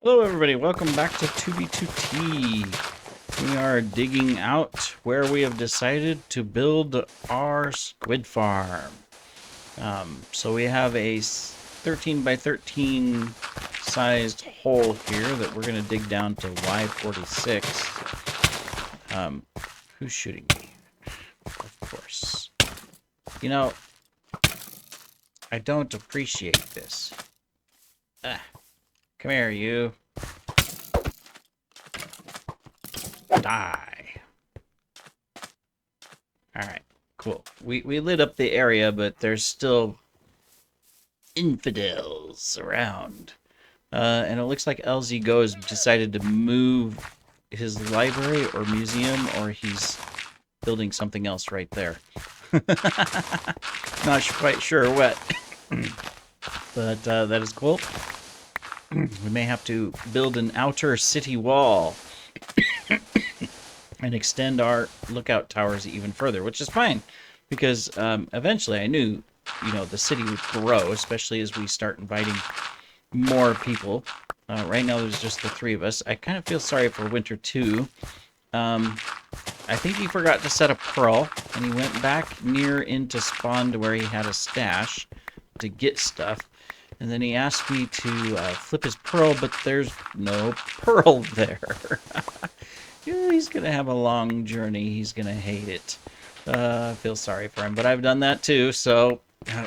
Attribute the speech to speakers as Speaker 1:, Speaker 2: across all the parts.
Speaker 1: Hello everybody, welcome back to 2B2T. We are digging out where we have decided to build our squid farm. So we have a 13 by 13 sized hole here that we're going to dig down to Y46. Who's shooting me? Of course. You know, I don't appreciate this. Ah, come here, you. Die. Alright, cool. We lit up the area, but there's still infidels around. And it looks like LZ Go has decided to move his library or museum, or he's building something else right there. Not quite sure what. But that is cool. We may have to build an outer city wall and extend our lookout towers even further, which is fine, because eventually I knew, the city would grow, especially as we start inviting more people. Right now there's just the three of us. I kind of feel sorry for Winter too. I think he forgot to set a pearl, and he went back near into spawn to where he had a stash to get stuff. And then he asked me to flip his pearl, but there's no pearl there. Yeah, he's going to have a long journey. He's going to hate it. I feel sorry for him, but I've done that too, so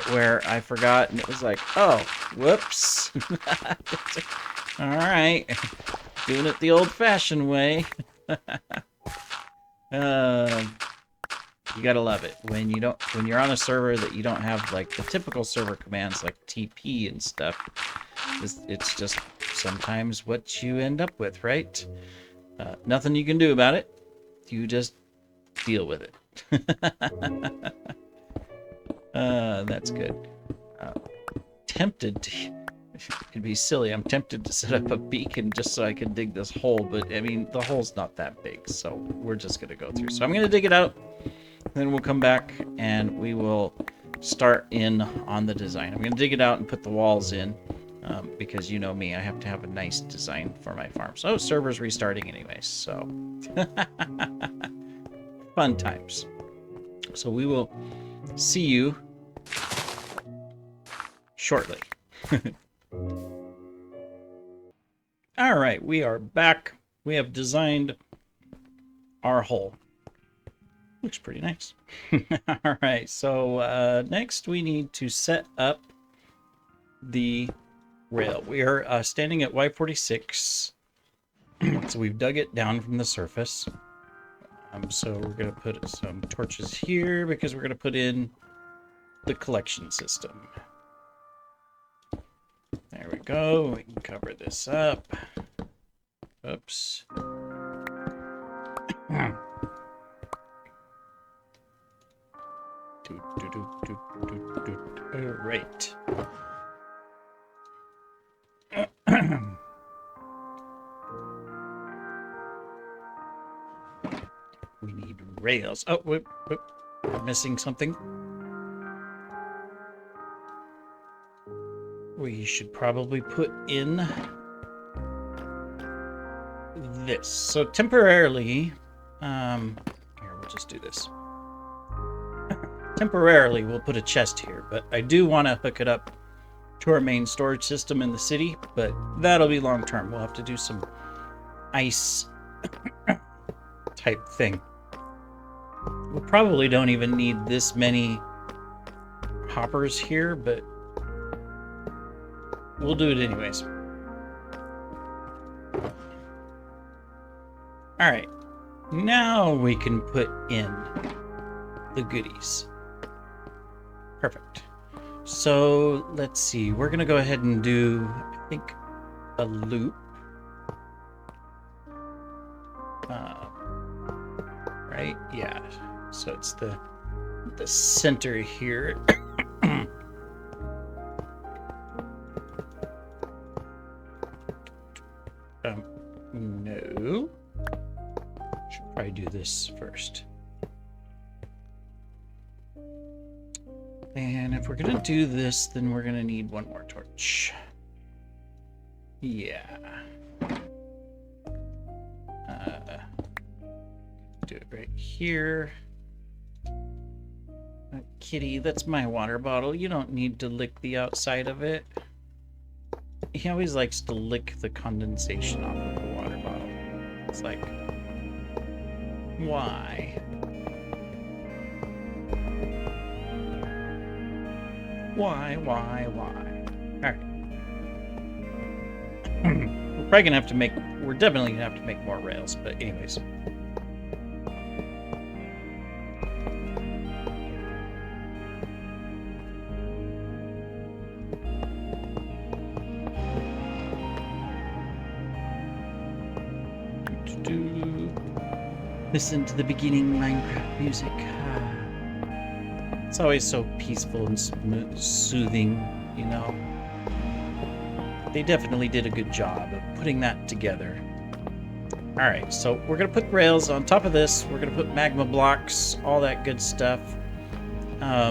Speaker 1: where I forgot, and it was like, oh, whoops. All right, doing it the old-fashioned way. You gotta love it when you're on a server that you don't have like the typical server commands like TP and stuff. It's just sometimes what you end up with, right? Nothing you can do about it. You just deal with it. That's good. Tempted to... It'd be silly. I'm tempted to set up a beacon just so I can dig this hole, but I mean, the hole's not that big, so we're just going to go through. So I'm going to dig it out, then we'll come back and we will start in on the design. I'm going to dig it out and put the walls in, because you know me, I have to have a nice design for my farm. So server's restarting anyways, so fun times. So we will see you shortly. All right, we are back. We have designed our hole. Looks pretty nice. All right, so next we need to set up the rail. We are standing at Y46. So we've dug it down from the surface. So we're going to put some torches here because we're going to put in the collection system. There we go. We can cover this up. Oops. All right. We need rails. Oh, whoop. I'm missing something. We should probably put in this. So temporarily, here, we'll just do this. Temporarily, we'll put a chest here, but I do want to hook it up to our main storage system in the city, but that'll be long term. We'll have to do some ice type thing. We probably don't even need this many hoppers here, but we'll do it anyways. All right, now we can put in the goodies. Perfect. So let's see, we're gonna go ahead and do, I think, a loop. Right? Yeah. So it's the center here. No. Should probably do this first. And if we're gonna do this, then we're gonna need one more torch. Yeah. Do it right here. Kitty, that's my water bottle. You don't need to lick the outside of it. He always likes to lick the condensation off of the water bottle. It's like, why? Why? Alright. We're probably gonna have to make, we're definitely gonna have to make more rails, but anyways. Listen to the beginning Minecraft music. It's always so peaceful and soothing, you know. They definitely did a good job of putting that together. Alright, so we're going to put rails on top of this. We're going to put magma blocks, all that good stuff. I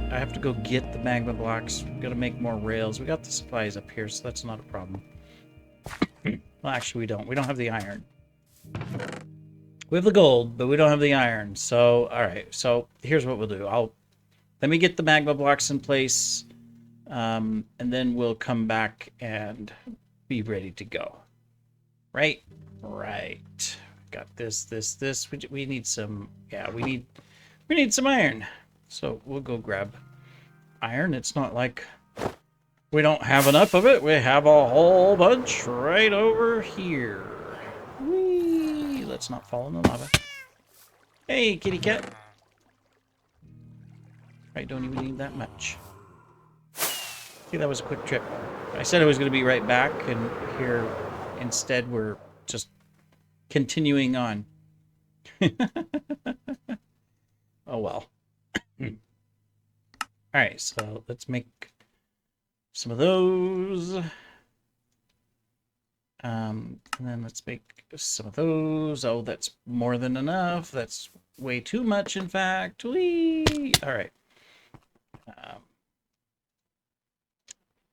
Speaker 1: have to go get the magma blocks. We've got to make more rails. We got the supplies up here, so that's not a problem. Well, actually, we don't. We don't have the iron. We have the gold, but we don't have the iron. So, alright. So, here's what we'll do. Let me get the magma blocks in place. And then we'll come back and be ready to go. Right? Right. Got this. We need some... Yeah, we need some iron. So, we'll go grab iron. It's not like we don't have enough of it. We have a whole bunch right over here. Whee! Let's not fall in the lava. Hey, kitty cat. I don't even need that much. See, that was a quick trip. I said I was going to be right back, and here instead we're just continuing on. Oh well. Alright, so let's make some of those. And then let's make some of those. Oh, that's more than enough. That's way too much, in fact. Whee! Alright.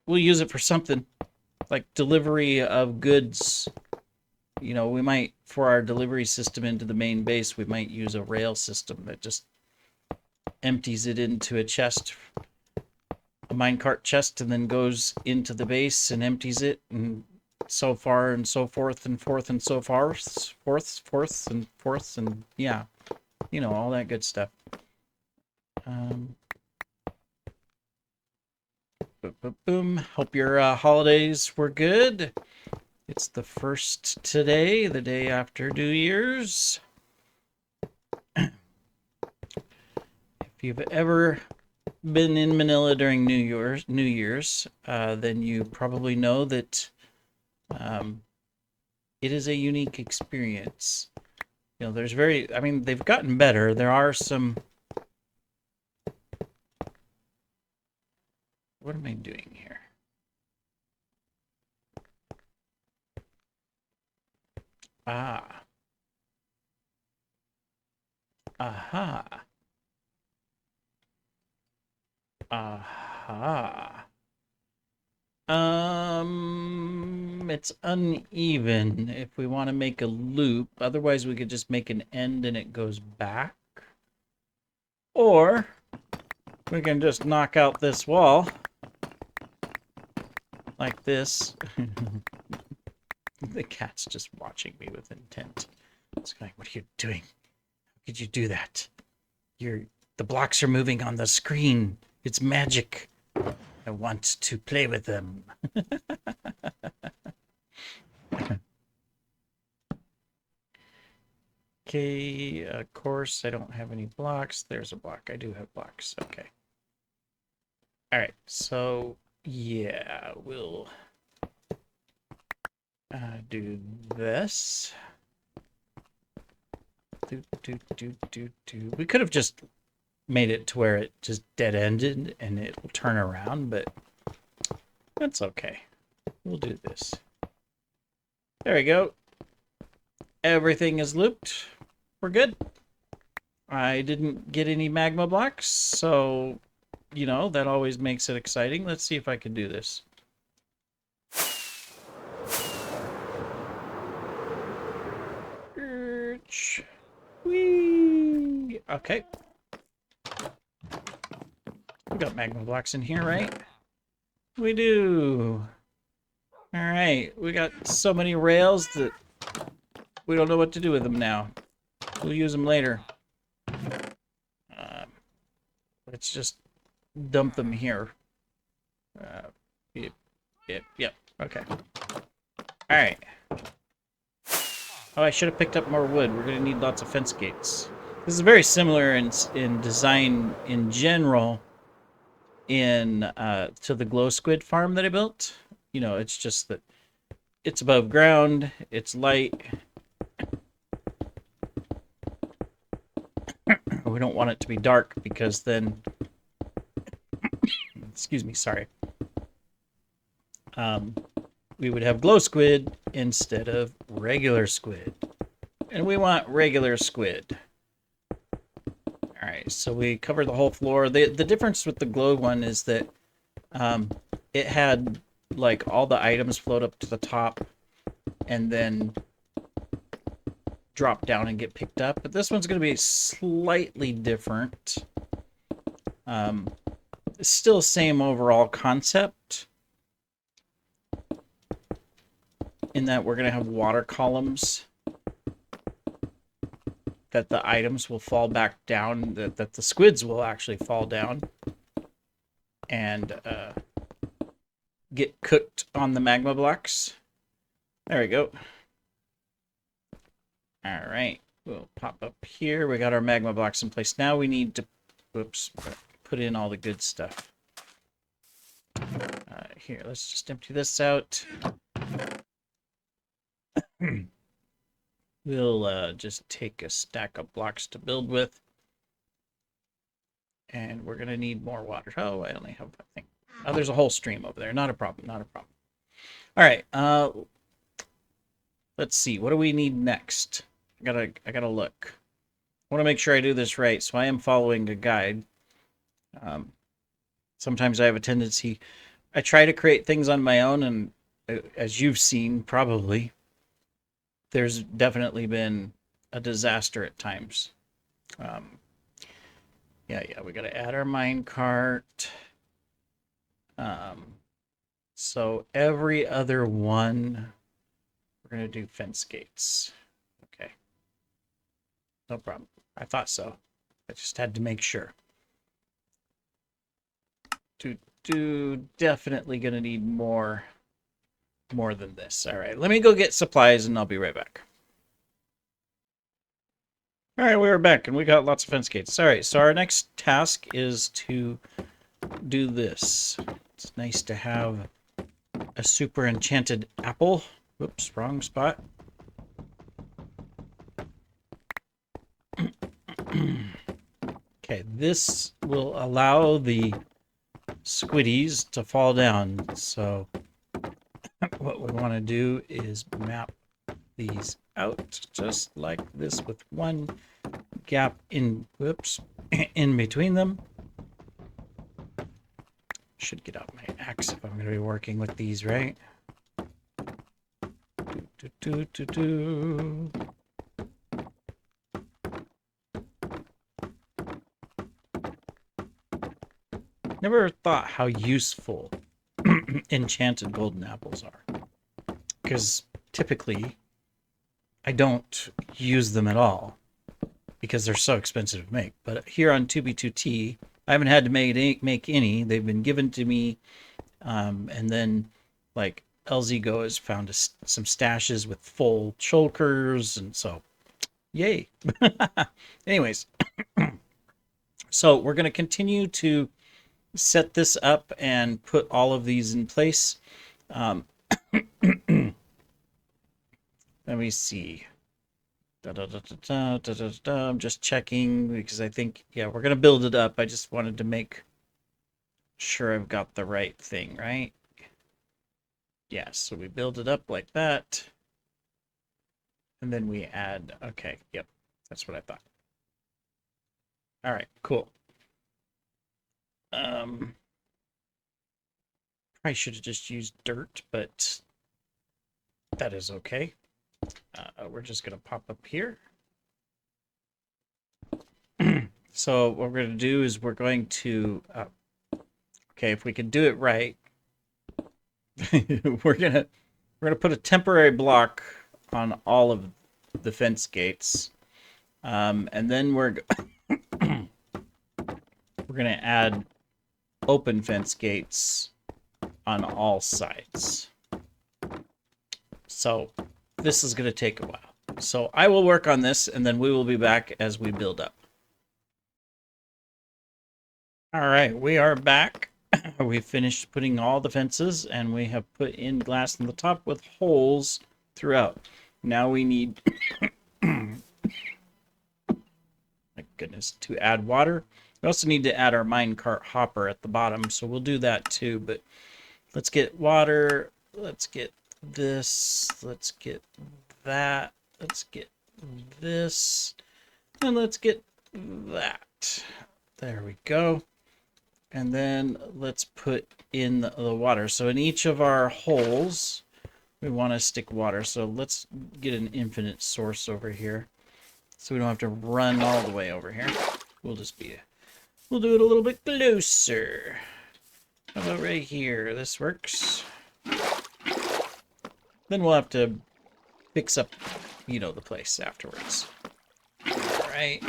Speaker 1: We'll use it for something. Like delivery of goods. You know, we might, for our delivery system into the main base, we might use a rail system that just empties it into a chest, a minecart chest, and then goes into the base and empties it, and so far and so forth and forth and so forth, and yeah, you know, all that good stuff. Boom. Hope your holidays were good. It's the first today, the day after New Year's. If you've ever been in Manila during New Year's, then you probably know that it is a unique experience. You know, I mean, they've gotten better. There are some... What am I doing here? Ah. Aha. Aha. It's uneven if we want to make a loop. Otherwise, we could just make an end and it goes back. Or we can just knock out this wall like this. The cat's just watching me with intent. It's like, what are you doing? How could you do that? The blocks are moving on the screen. It's magic. I want to play with them. Okay, of course, I don't have any blocks. There's a block. I do have blocks. Okay. All right, so yeah, we'll do this. We could have just made it to where it just dead-ended and it will turn around, but that's okay. We'll do this. There we go. Everything is looped. We're good. I didn't get any magma blocks, so, you know, that always makes it exciting. Let's see if I can do this. Whee! Okay. We got magma blocks in here, right? We do. All right. We got so many rails that we don't know what to do with them now. We'll use them later. Let's just dump them here. Yep. Okay. All right. Oh, I should have picked up more wood. We're going to need lots of fence gates. This is very similar in design in general to the glow squid farm that I built. You know, it's just that it's above ground, it's light. We don't want it to be dark because then, excuse me, sorry. We would have glow squid instead of regular squid. And we want regular squid. All right, so we covered the whole floor. The difference with the glow one is that it had like all the items float up to the top and then drop down and get picked up. But this one's going to be slightly different. Still same overall concept in that we're going to have water columns that the items will fall back down, that the squids will actually fall down and get cooked on the magma blocks. There we go. All right, we'll pop up here. We got our magma blocks in place. Now we need to, put in all the good stuff. Here, let's just empty this out. We'll just take a stack of blocks to build with. And we're going to need more water. Oh, I only have, I think. Oh, there's a whole stream over there. Not a problem, not a problem. All right, let's see. What do we need next? I gotta look. I want to make sure I do this right, so I am following a guide. Sometimes I have a tendency... I try to create things on my own, and as you've seen, probably, there's definitely been a disaster at times. Yeah, we got to add our minecart. So every other one, we're going to do fence gates. Okay. No problem. I thought so. I just had to make sure. Definitely going to need more than this. All right, let me go get supplies and I'll be right back. All right, we're back and we got lots of fence gates. All right, so our next task is to do this. It's nice to have a super enchanted apple. Whoops, wrong spot. Okay, this will allow the squiddies to fall down. So what we want to do is map these out just like this with one gap in, in between them. Should get out my axe if I'm going to be working with these, right? Never thought how useful enchanted golden apples are. Because typically, I don't use them at all. Because they're so expensive to make. But here on 2B2T, I haven't had to make any. They've been given to me. And then, like, LZGo has found some stashes with full shulkers. And so, yay. Anyways. So, we're going to continue to set this up and put all of these in place. Let me see. I'm just checking because I think, yeah, we're going to build it up. I just wanted to make sure I've got the right thing, right? Yeah, so we build it up like that. And then we add, okay, yep, that's what I thought. All right, cool. I should have just used dirt, but that is okay. We're just going to pop up here. So what we're going to do is we're going to, okay, if we can do it right, we're gonna put a temporary block on all of the fence gates, and then we're gonna add open fence gates on all sides. So this is gonna take a while. So I will work on this, and then we will be back as we build up. All right, we are back. We finished putting all the fences, and we have put in glass on the top with holes throughout. Now we need, my goodness, to add water. We also need to add our minecart hopper at the bottom, so we'll do that too. But let's get water. Let's get this. Let's get that. Let's get this. And let's get that. There we go. And then let's put in the water. So in each of our holes, we want to stick water. So let's get an infinite source over here, so we don't have to run all the way over here. We'll do it a little bit closer. How about right here? This works. Then we'll have to fix up, the place afterwards. All right.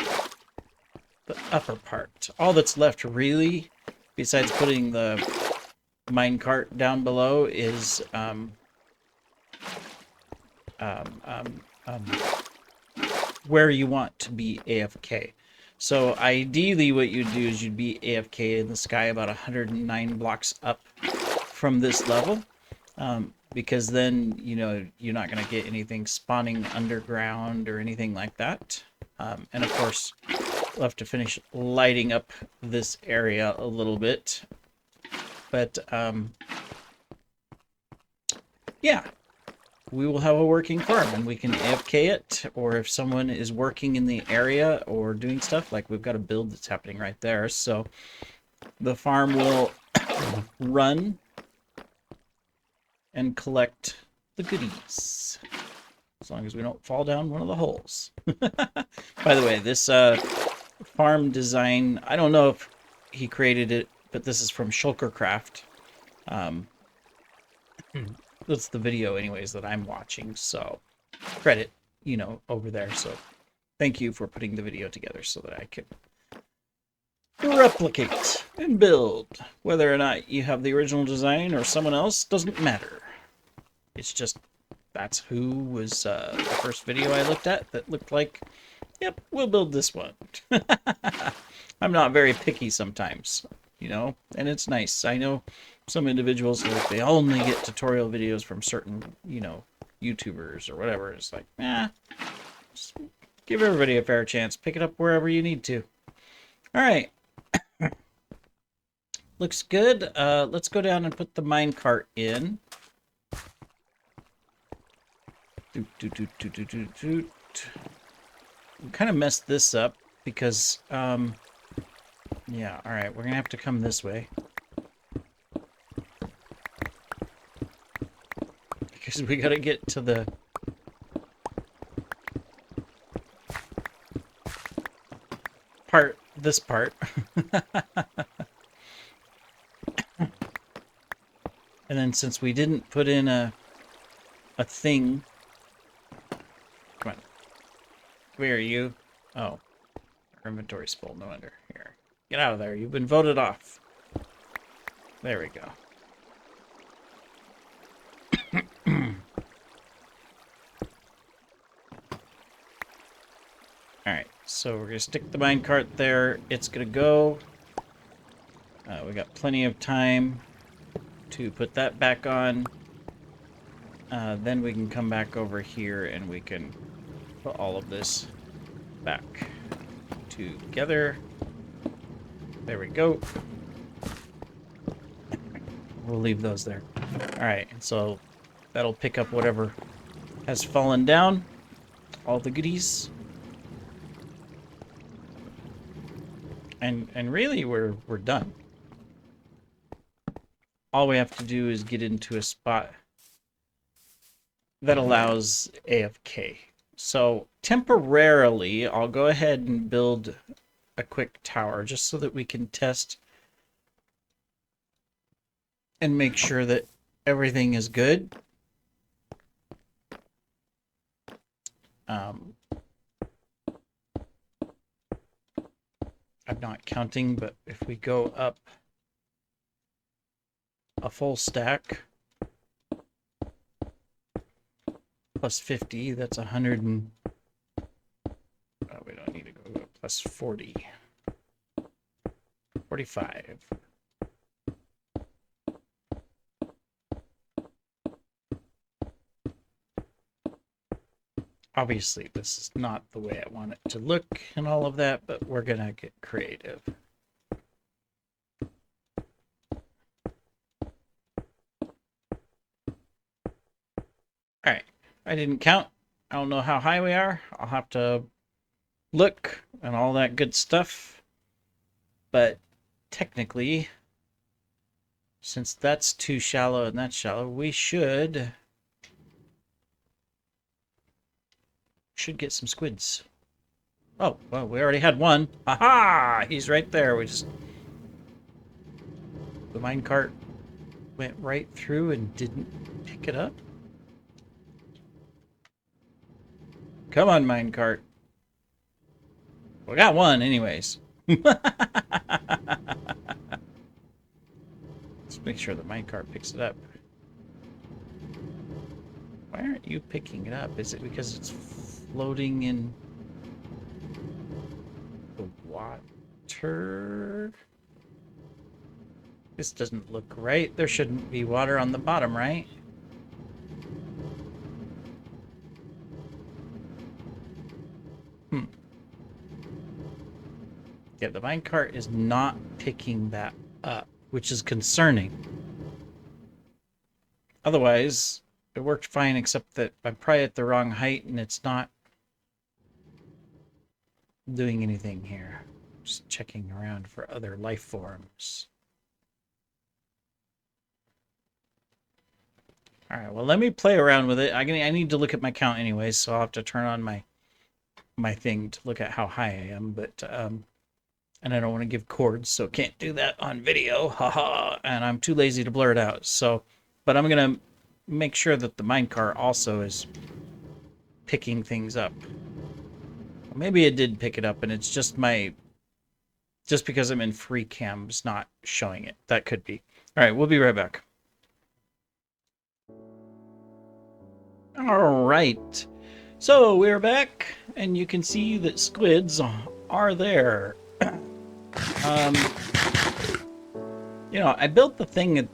Speaker 1: The upper part. All that's left really, besides putting the minecart down below, is where you want to be AFK. So ideally what you'd do is you'd be AFK in the sky about 109 blocks up from this level, because then, you're not going to get anything spawning underground or anything like that. And of course, we'll have to finish lighting up this area a little bit. But, yeah, we will have a working farm, and we can AFK it, or if someone is working in the area or doing stuff, like we've got a build that's happening right there. So the farm will run and collect the goodies, as long as we don't fall down one of the holes. By the way, this farm design, I don't know if he created it, but this is from Shulkercraft. That's the video anyways that I'm watching, so credit, over there. So thank you for putting the video together so that I could replicate and build. Whether or not you have the original design or someone else doesn't matter. It's just, that's who was the first video I looked at that looked like, yep, we'll build this one. I'm not very picky sometimes, and it's nice. I know some individuals, like, they only get tutorial videos from certain, YouTubers or whatever. It's like, just give everybody a fair chance. Pick it up wherever you need to. All right. Looks good. Let's go down and put the minecart in. We kind of messed this up because, yeah, all right, we're gonna have to come this way. Because we gotta get to the this part. And then since we didn't put in a thing, come on, where are you? Oh, our inventory's full, no wonder. Here, get out of there, you've been voted off. There we go. Alright, so we're going to stick the minecart there. It's going to go. We got plenty of time to put that back on. Then we can come back over here and we can put all of this back together. There we go. We'll leave those there. Alright, so that'll pick up whatever has fallen down. All the goodies. And really, we're done. All we have to do is get into a spot that allows AFK. So temporarily, I'll go ahead and build a quick tower just so that we can test and make sure that everything is good. I'm not counting, but if we go up a full stack plus 50, that's 100 and... Oh, we don't need to go up plus 40. 45. Obviously, this is not the way I want it to look and all of that, but we're going to get creative. Alright, I didn't count. I don't know how high we are. I'll have to look and all that good stuff. But technically, since that's too shallow and that's shallow, we should get some squids. Oh, well, we already had one. Aha! He's right there. We just... The minecart went right through and didn't pick it up. Come on, minecart. We got one anyways. Let's make sure the minecart picks it up. Why aren't you picking it up? Is it because it's floating in the water? This doesn't look right. There shouldn't be water on the bottom, right? Yeah, the minecart is not picking that up, which is concerning. Otherwise, it worked fine, except that I'm probably at the wrong height and it's not doing anything here. Just checking around for other life forms. Alright, well, let me play around with it. I need to look at my count anyways, so I'll have to turn on my thing to look at how high I am, but and I don't want to give chords, so can't do that on video. Haha. And I'm too lazy to blur it out. So, but I'm gonna make sure that the minecart also is picking things up. Maybe it did pick it up, and it's just just because I'm in free cam's not showing it. That could be. All right, we'll be right back. All right. So we're back, and you can see that squids are there. You know, I built the thing at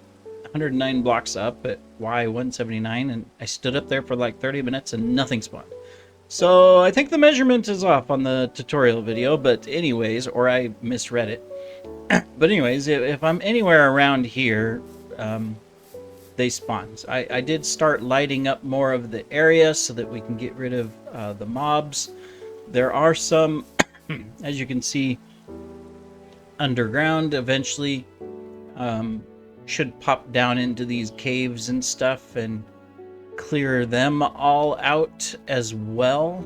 Speaker 1: 109 blocks up at Y179, and I stood up there for like 30 minutes and nothing spawned. So I think the measurement is off on the tutorial video, but anyways, or I misread it. But anyways, if I'm anywhere around here, they spawn. I did start lighting up more of the area so that we can get rid of the mobs. There are some, as you can see, underground eventually. Should pop down into these caves and stuff and clear them all out as well,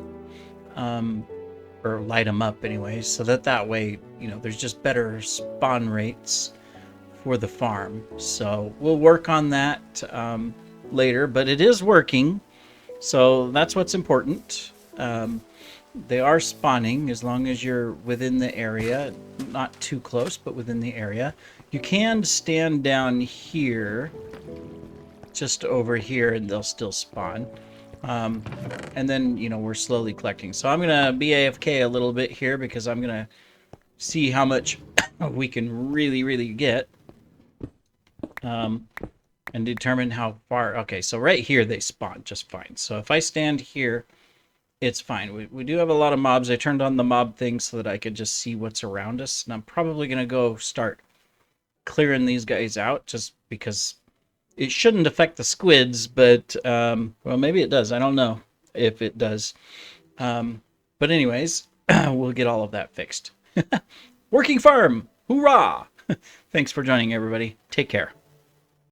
Speaker 1: or light them up anyway, so that way, you know, there's just better spawn rates for the farm. So we'll work on that later, but it is working, so that's what's important. They are spawning as long as you're within the area, not too close, but within the area. You can stand down here, just over here, and they'll still spawn. And then, you know, we're slowly collecting. So I'm going to be AFK a little bit here because I'm going to see how much we can really get. And determine how far. Okay, so right here they spawn just fine. So if I stand here, it's fine. We do have a lot of mobs. I turned on the mob thing so that I could just see what's around us. And I'm probably going to go start clearing these guys out just because it shouldn't affect the squids, but, well, maybe it does. I don't know if it does. But anyways, we'll get all of that fixed. Working farm! Hoorah! Thanks for joining, everybody. Take care.